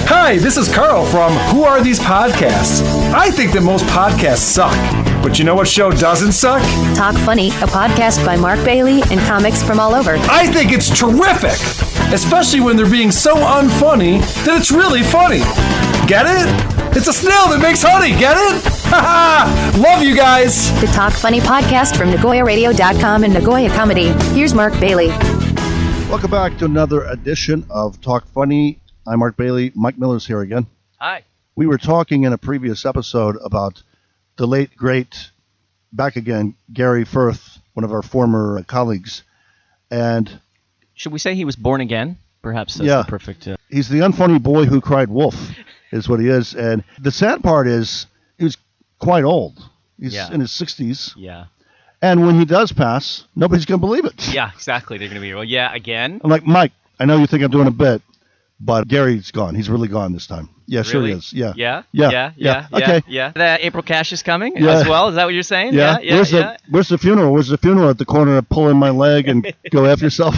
Hi, this is Carl from Who Are These Podcasts? I think that most podcasts suck. But you know what show doesn't suck? Talk Funny, a podcast by Mark Bailey and comics from all over. I think it's terrific! Especially when they're being so unfunny that it's really funny. Get it? It's a snail that makes honey, get it? Ha Love you guys! The Talk Funny podcast from Nagoyaradio.com and Nagoyacomedy. Here's Mark Bailey. Welcome back to another edition of Talk Funny. I'm Mark Bailey. Mike Miller's here again. Hi. We were talking in a previous episode about the late, great, back again, Gary Firth, one of our former colleagues. And should we say he was born again? Perhaps that's the perfect... He's the unfunny boy who cried wolf, is what he is. And the sad part is he was quite old. He's in his 60s. Yeah. And when he does pass, nobody's going to believe it. Yeah, exactly. They're going to be, well, yeah, again? I'm like, Mike, I know you think I'm doing a bit, but Gary's gone. He's really gone this time. Yeah, really? Sure he is. Yeah. Yeah. Okay. Yeah. That April Cash is coming as well. Is that what you're saying? Yeah. Where's the funeral? Where's the funeral at the corner of pulling my leg and go after yourself?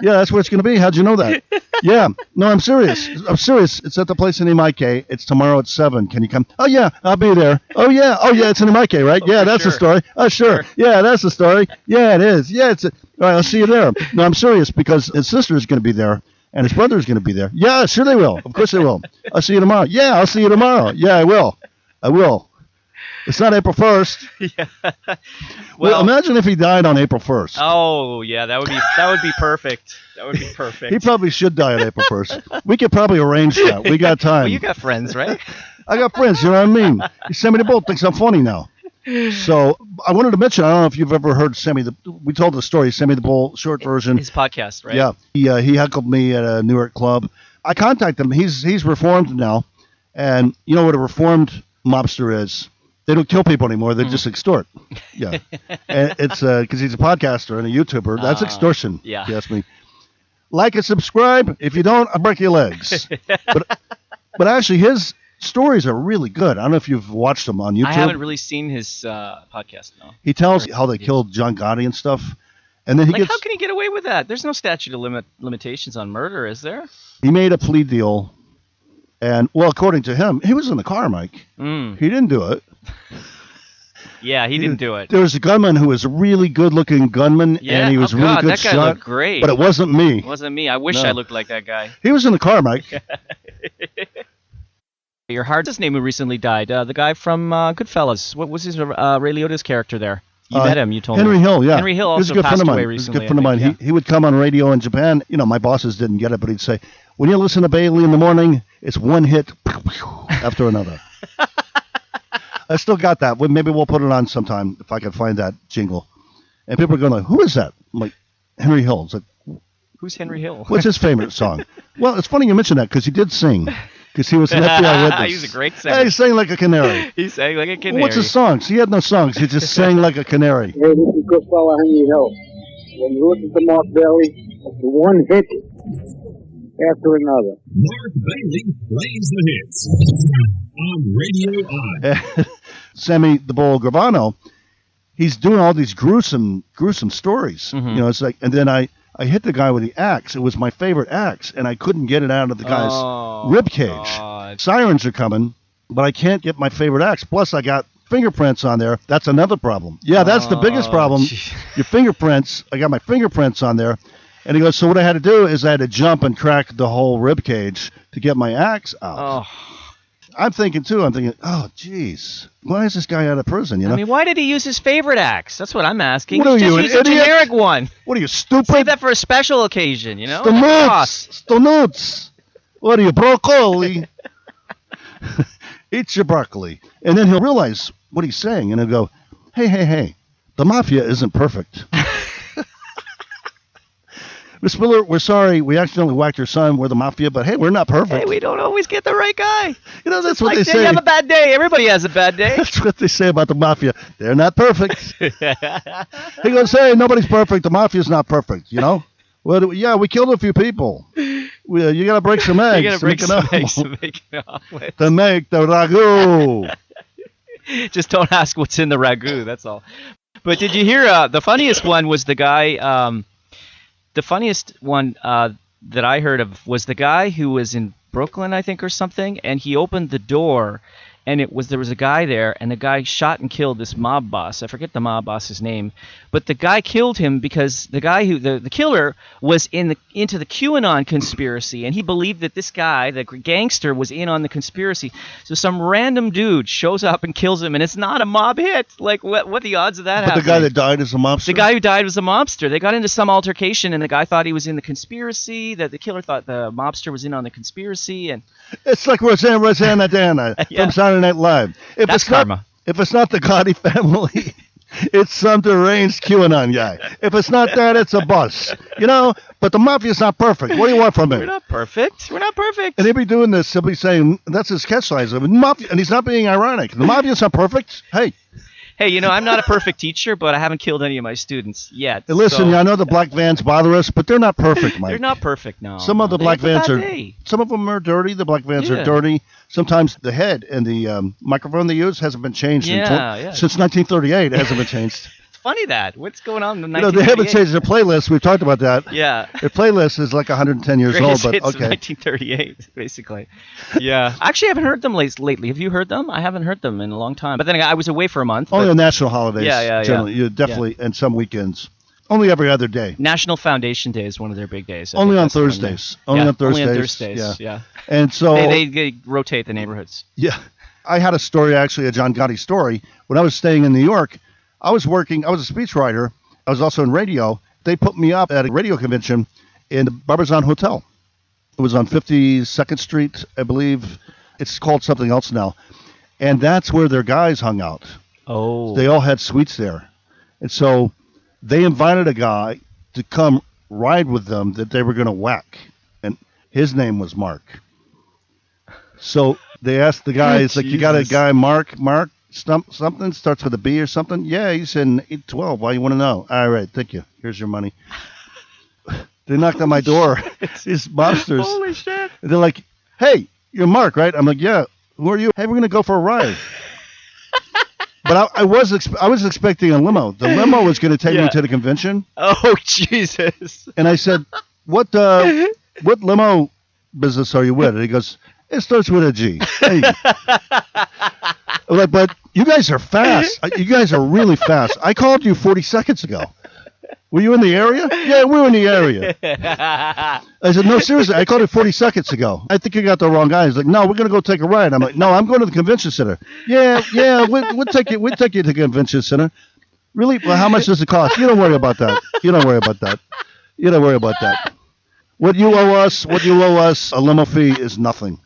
Yeah, that's where it's going to be. How'd you know that? Yeah. No, I'm serious. It's at the place in Imike. It's tomorrow at 7. Can you come? Oh, yeah, I'll be there. Oh, yeah. It's in Imike, right? Yeah, that's the story. Oh, sure. Yeah, that's the story. Yeah, it is. Yeah, all right, I'll see you there. No, I'm serious because his sister is going to be there. And his brother's going to be there. Yeah, sure they will. Of course they will. I'll see you tomorrow. Yeah, I'll see you tomorrow. Yeah, I will. It's not April 1st. Yeah. Well, imagine if he died on April 1st. Oh, yeah, that would be perfect. That would be perfect. He probably should die on April 1st. We could probably arrange that. We got time. Well, you got friends, right? I got friends, you know what I mean? Sammy the Bull thinks I'm funny now. So I wanted to mention, I don't know if you've ever heard we told the story, Sammy the Bull, short version. His podcast, right? Yeah. He heckled me at a New York club. I contacted him. He's reformed now. And you know what a reformed mobster is? They don't kill people anymore. They just extort. Yeah. And it's because he's a podcaster and a YouTuber. That's extortion, if you ask me. Like and subscribe. If you don't, I'll break your legs. But actually, his stories are really good. I don't know if you've watched them on YouTube. I haven't really seen his podcast, no. He tells how they killed John Gotti and stuff. And then how can he get away with that? There's no statute of limitations on murder, is there? He made a plea deal. And, well, according to him, he was in the car, Mike. He didn't do it. Yeah, he didn't do it. There was a gunman who was a really good-looking gunman, and he was really good that guy shot. Looked great. But it wasn't me. It wasn't me. I wish I looked like that guy. He was in the car, Mike. Your his name who recently died. The guy from Goodfellas. What was his Ray Liotta's character there? You met him. You told me. Henry Hill. Yeah. Henry Hill also passed away recently. He was a good friend of mine. He would come on radio in Japan. You know, my bosses didn't get it, but he'd say, "When you listen to Bailey in the morning, it's one hit after another." I still got that. Maybe we'll put it on sometime if I can find that jingle. And people are going like, "Who is that?" I'm like, Henry Hill. It's like, who's Henry Hill? What's his favorite song? Well, it's funny you mention that because he did sing. Because he was an FBI witness. He's a great singer. Hey, he sang like a canary. He sang like a canary. What's his songs? He had no songs. He just sang like a canary. Hey, this is Goodfellas Henry Hill. When you listen to Mark Bailey, it's one hit after another. Mark Bailey plays the hits on Radio I. Sammy the Bull Gravano, he's doing all these gruesome stories. Mm-hmm. You know, it's like, and then I hit the guy with the axe. It was my favorite axe, and I couldn't get it out of the guy's rib cage. God. Sirens are coming, but I can't get my favorite axe. Plus, I got fingerprints on there. That's another problem. Yeah, that's the biggest problem. Geez. Your fingerprints. I got my fingerprints on there. And he goes, so what I had to do is I had to jump and crack the whole rib cage to get my axe out. I'm thinking, oh, geez, why is this guy out of prison, you know? I mean, why did he use his favorite axe? That's what I'm asking. What are you, an use a idiot? generic one. What are you, stupid? Save that for a special occasion, you know? Stonuts. What are you, broccoli? Eat your broccoli. And then he'll realize what he's saying, and he'll go, hey, the mafia isn't perfect. Miss Miller, we're sorry. We accidentally whacked your son. We're the mafia, but hey, we're not perfect. Hey, we don't always get the right guy. You know, that's it's what like they say. You have a bad day. Everybody has a bad day. That's what they say about the mafia. They're not perfect. He goes, hey, nobody's perfect. The mafia's not perfect, you know? Well, yeah, we killed a few people. You got to break some eggs. You got to break some eggs to make an omelet. To make the ragu. Just don't ask what's in the ragu, that's all. But did you hear, the funniest one was the guy... The funniest one that I heard of was the guy who was Brooklyn, I think, or something, and he opened the door, and there was a guy there, and the guy shot and killed this mob boss. I forget the mob boss's name, but the guy killed him because the guy who the killer was into the QAnon conspiracy, and he believed that this guy, the gangster, was in on the conspiracy. So some random dude shows up and kills him, and it's not a mob hit. Like, what are the odds of that happening? But the guy that died is a mobster? The guy who died was a mobster. They got into some altercation, and the guy thought he was in the conspiracy, that the killer thought the mobster was in on the conspiracy, and... It's like Rosanna Dana from Saturday Night Live. That's karma. If it's not the Gotti family, it's some deranged QAnon guy. If it's not that, it's a bus. But the mafia's not perfect. What do you want from him? We're not perfect. And he'll be doing this. He'll be saying, that's his catchphrase. And he's not being ironic. The mafia's not perfect. Hey, I'm not a perfect teacher, but I haven't killed any of my students yet. Listen, I know the black vans bother us, but they're not perfect, Mike. They're not perfect, no. Some of the black vans some of them are dirty. The black vans are dirty. Sometimes the head and the microphone they use hasn't been changed since 1938. It hasn't been changed. Funny that. What's going on in 1938? They haven't changed their playlist. We've talked about that. Yeah. Their playlist is like 110 years old, but it's okay. 1938, basically. Yeah. Actually, I haven't heard them lately. Have you heard them? I haven't heard them in a long time. But then I was away for a month. Only on national holidays. Yeah. Generally. You definitely, and some weekends. Only every other day. National Foundation Day is one of their big days. Only on Thursdays. Only on Thursdays. Yeah. And so... They rotate the neighborhoods. Yeah. I had a story, actually, a John Gotti story. When I was staying in New York, I was a speechwriter. I was also in radio. They put me up at a radio convention in the Barbizon Hotel. It was on 52nd Street, I believe. It's called something else now. And that's where their guys hung out. Oh. They all had suites there. And so they invited a guy to come ride with them that they were going to whack. And his name was Mark. So they asked the guys, like, you got a guy, Mark? Something starts with a B or something. Yeah, he's in 812. Why you want to know? All right, thank you. Here's your money. They knocked on my door. These mobsters. Holy shit! They're like, "Hey, you're Mark, right?" I'm like, "Yeah." Who are you? Hey, we're gonna go for a ride. But I was expecting a limo. The limo was gonna take me to the convention. Oh Jesus! And I said, "What limo business are you with?" And he goes, "It starts with a G." Hey. I'm like, but you guys are fast. You guys are really fast. I called you 40 seconds ago. Were you in the area? Yeah, we were in the area. I said, no, seriously, I called you 40 seconds ago. I think you got the wrong guy. He's like, no, we're going to go take a ride. I'm like, no, I'm going to the convention center. Yeah, we'll take you to the convention center. Really? Well, how much does it cost? You don't worry about that. What you owe us, a limo fee is nothing.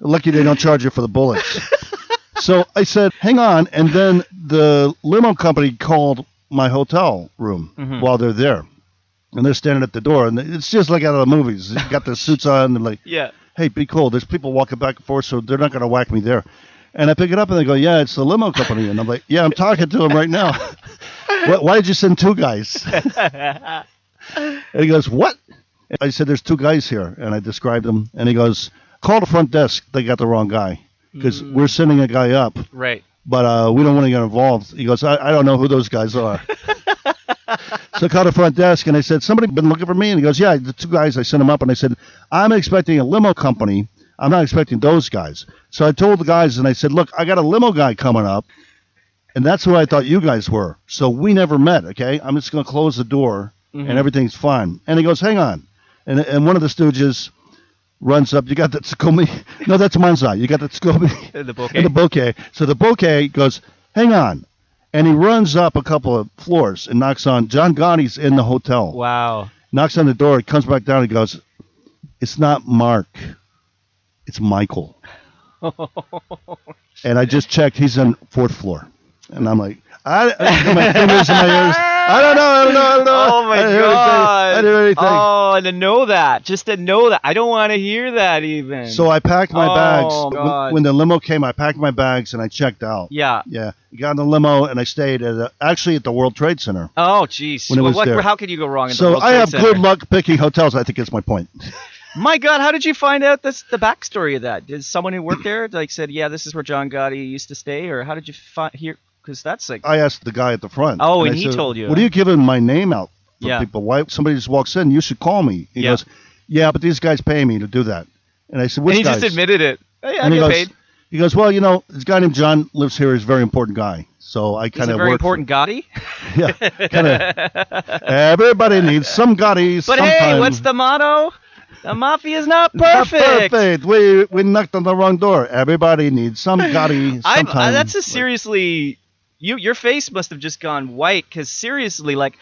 Lucky they don't charge you for the bullets. So I said, hang on. And then the limo company called my hotel room while they're there. And they're standing at the door. And it's just like out of the movies. They got their suits on. And like, hey, be cool. There's people walking back and forth, so they're not going to whack me there. And I pick it up and they go, yeah, it's the limo company. And I'm like, yeah, I'm talking to them right now. Why did you send two guys? And he goes, what? I said, there's two guys here. And I described them. And he goes, call the front desk. They got the wrong guy. Because we're sending a guy up. Right. But we don't want to get involved. He goes, I don't know who those guys are. So I called the front desk, and I said, somebody been looking for me? And he goes, yeah, the two guys, I sent them up. And I said, I'm expecting a limo company. I'm not expecting those guys. So I told the guys, and I said, look, I got a limo guy coming up. And that's who I thought you guys were. So we never met, okay? I'm just going to close the door, and everything's fine. And he goes, hang on. And one of the stooges runs up. You got the Tsukomi? No, that's Manzai. You got the Tsukomi? The bouquet. And the bouquet. So the bouquet goes, hang on. And he runs up a couple of floors and knocks on. John Gotti's in the hotel. Wow. Knocks on the door. He comes back down. He goes, it's not Mark. It's Michael. And I just checked. He's on 4th floor. And I'm like, I got my fingers in my ears. I don't know. Oh, my God. I didn't hear anything. Oh, and to know that. Just to know that. I don't want to hear that even. So I packed my bags. God. When the limo came, I packed my bags and I checked out. Yeah. Yeah. Got in the limo and I stayed actually at the World Trade Center. Oh, jeez. When it was there. How could you go wrong in the So World I Trade have Center? good luck picking hotels. I think is my point. My God, how did you find out the backstory of that? Did someone who worked there said, yeah, this is where John Gotti used to stay? Or how did you hear? Because that's like... I asked the guy at the front. Oh, and I he said, told you. What are you giving my name out for Yeah. people? Why somebody just walks in? You should call me. He goes, yeah, but these guys pay me to do that. And I said, And which he guys? just admitted it. Oh, yeah, I And he get goes, paid. he goes, well, this guy named John lives here. He's a very important guy. So I He's kind a of very work for- important Gotti. Yeah, kind of. Everybody needs some Gottis. But sometime. hey, what's the motto? The mafia's not Not perfect. perfect. We knocked on the wrong door. Everybody needs some Gotti sometime. That's a seriously. Your face must have just gone white because seriously, like,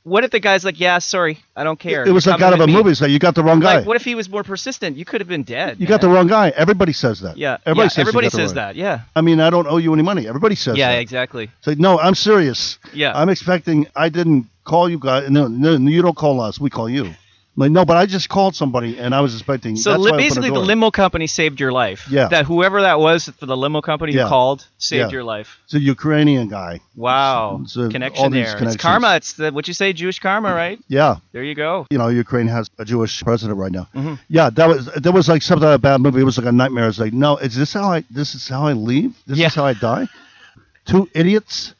what if the guy's like, yeah, sorry, I don't care. It was You're like out of a coming with me. movie. So you got the wrong guy. Like, what if he was more persistent? You could have been dead. You got the wrong guy. Everybody says that. Yeah, Everybody says, you everybody got the says wrong- that. Yeah. I mean, I don't owe you any money. Everybody says Yeah, that. exactly. It's like, no, I'm serious. Yeah. I'm expecting. I didn't call you guys. No, you don't call us. We call you. Like, no, but I just called somebody, and I was expecting. So that's why I opened basically, the door. limo company saved your life. Yeah. That whoever that was for the limo company who Yeah. called saved Yeah. your life. It's a Ukrainian guy. Wow. It's all Connection these there. It's connections. karma. It's what you say, Jewish karma, right? Yeah. There you go. Ukraine has a Jewish president right now. Mm-hmm. Yeah, that was like something like a bad movie. It was like a nightmare. It's like, no, this is how I leave? This Yeah. is how I die? Two idiots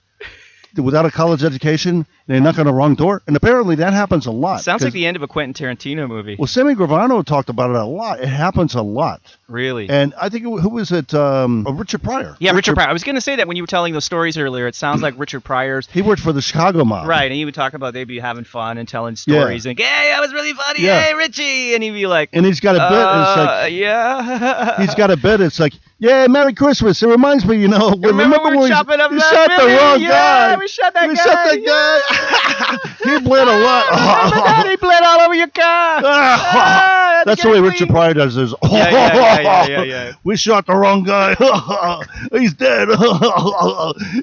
without a college education, they knock on the wrong door. And apparently that happens a lot. Sounds like 'cause- the end of a Quentin Tarantino movie. Well, Sammy Gravano talked about it a lot. It happens a lot. Really? And I think, who was it? Richard Pryor. Yeah, Richard Pryor. I was going to say that when you were telling those stories earlier, it sounds like Richard Pryor's. He worked for the Chicago mob. Right, and he would talk about they'd be having fun and telling stories and, hey, that was really funny, Yeah. hey, Richie! And he'd be like, And he's got a bit. It's like, yeah. he's got a bit. It's like, yeah, Merry Christmas. It reminds me, Remember we were when chopping up you that shot the movie? wrong Yeah, guy. we shot that We guy. shot that guy. He bled a lot. Remember that? He bled all over your car. Ah, That's the way Richard Pryor does his. Yeah. We shot the wrong guy. He's dead.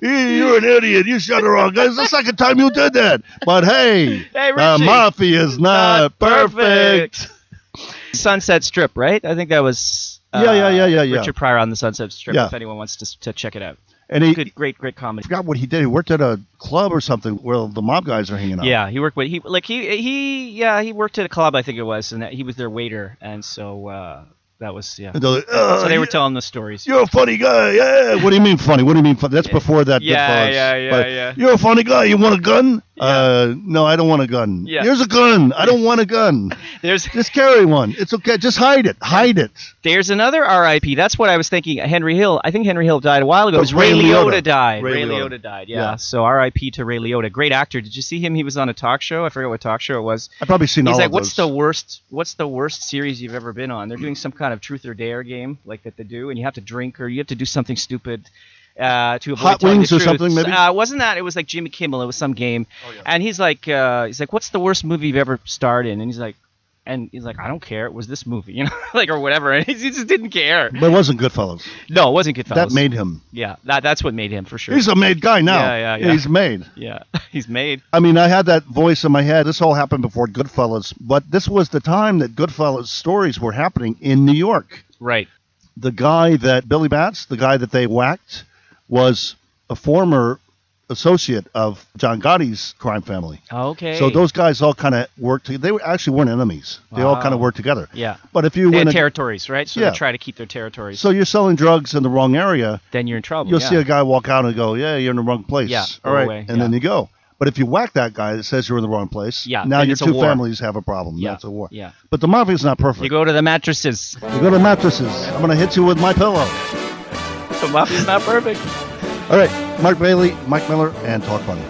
You're an idiot. You shot the wrong guy. It's the second time you did that. But hey, Hey, the Richie. mafia is not perfect. Sunset Strip, right? I think that was Yeah. Richard Pryor on the Sunset Strip. Yeah. If anyone wants to check it out, And he great I comedy. forgot what he did. He worked at a club or something where the mob guys are hanging out. Yeah, he worked with he worked at a club, I think it was, and he was their waiter, and so that was And they're like, So they were yeah, telling the stories. You're a funny guy. Yeah. What do you mean funny? What do you mean funny? That's before that. Yeah, Goodfellas. But yeah. You're a funny guy. You want a gun? Yeah. No, I don't want a gun. Yeah. Here's a gun. I don't want a gun. There's Just carry one. It's okay. Just hide it. Hide it. There's another R.I.P. That's what I was thinking. Henry Hill. I think Henry Hill died a while ago. It was Ray Ray Liotta. Liotta died. Ray Ray Liotta. Liotta died. Yeah. Yeah. So R.I.P. to Ray Liotta. Great actor. Did you see him? He was on a talk show. I forget what talk show it was. I've probably seen He's all like, of "What's those. the worst series you've ever been on?" They're doing some kind of truth or dare game like that they do, and you have to drink or you have to do something stupid. To avoid Hot telling Wings the or truth. something, maybe? Wasn't that? It was like Jimmy Kimmel. It was some game, and he's like, "What's the worst movie you've ever starred in?" And he's like, "I don't care. It was this movie, like or whatever." And he just didn't care. But it wasn't Goodfellas. No, it wasn't Goodfellas. That made him. Yeah, that's what made him for sure. He's a made guy now. Yeah. He's made. Yeah, he's made. I mean, I had that voice in my head. This all happened before Goodfellas, but this was the time that Goodfellas stories were happening in New York. Right. The guy that Billy Batts, the guy that they whacked, was a former associate of John Gotti's crime family. Okay. So those guys all kind of worked together. They actually weren't enemies. They all kind of worked together. Yeah. But if you They win had territories, right? So Yeah. they try to keep their territories. so you're selling drugs in the wrong area, Then you're in trouble. you'll yeah. see a guy walk out and go, yeah, you're in the wrong place. Yeah, All go right. away, And then you go. But if you whack that guy that says you're in the wrong place, Yeah, now then your it's a two war. families have a problem. Yeah, That's a war. yeah. But the mafia's not perfect. You go to the mattresses. You go to mattresses. I'm going to hit you with my pillow. The mafia's not perfect. All right. Mark Bailey, Mike Miller, and Talk Funny.